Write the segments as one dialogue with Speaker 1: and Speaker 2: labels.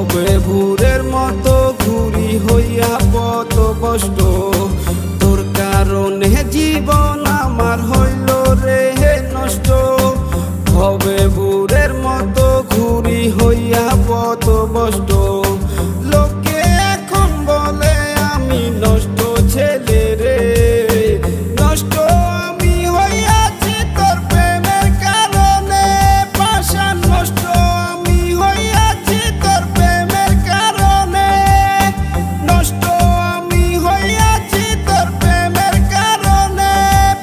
Speaker 1: ভবে ভুরের মতো ঘুরি হইয়া পথ কষ্ট তোর কারণে জীবন আমার হইল রে নষ্ট ভবে ভুরের মতো ঘুরি হইয়া পথ কষ্ট লোকে এখন বলে আমি নষ্ট ছেলে রে নষ্ট আমি হইয়াছি তোর প্রেমের কারণে পাষাণ নষ্ট আমি হইয়াছি তোর প্রেমের কারণে নষ্ট আমি হইয়াছি তোর প্রেমের কারণে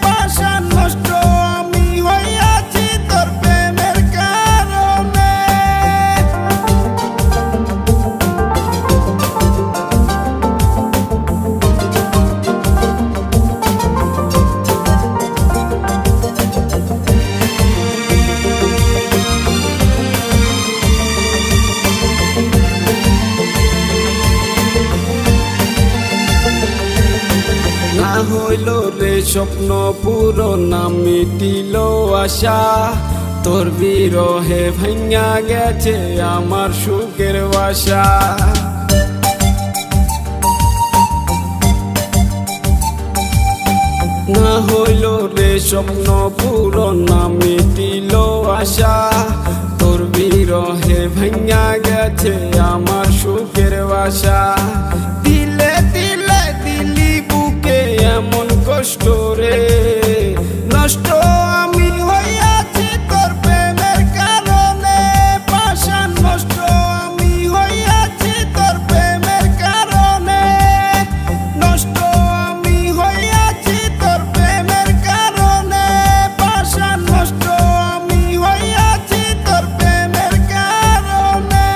Speaker 1: পাষাণ নষ্ট আমি হইয়াছি তোর প্রেমের কারণে। না হইল রে স্বপ্ন পূরণ না মিটিল আশা তোর বিরহে ভাঙা গেছে আমার সুখের বাসা না হইল রে স্বপ্ন পূরণ না মিটিল আশা তোর বিরহে ভাঙা গেছে আমার সুখের বাসা দিলে দিলে দিলি বুকে এমন কষ্ট রে নষ্ট আমি হইয়াছি তোর প্রেমের কারণে পাষাণ নষ্ট আমি হইয়াছি তোর প্রেমের কারণে নষ্ট আমি হইয়াছি তোর প্রেমের কারণে পাষাণ নষ্ট আমি হইয়াছি তোর প্রেমের কারণে।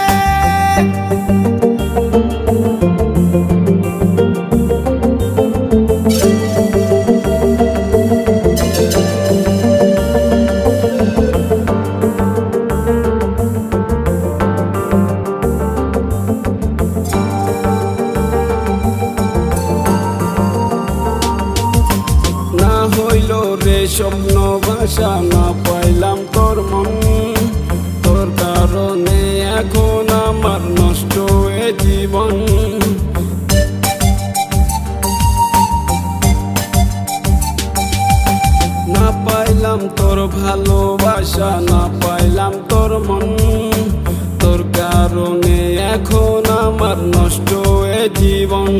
Speaker 1: না হইল রে স্বপ্ন ভাষা না পাইলাম তোর মন তোর কারণে এখন আমার নষ্ট এ জীবন না পাইলাম তোর ভালোবাসা না পাইলাম তোর মন তোর কারণে এখন আমার নষ্ট এ জীবন।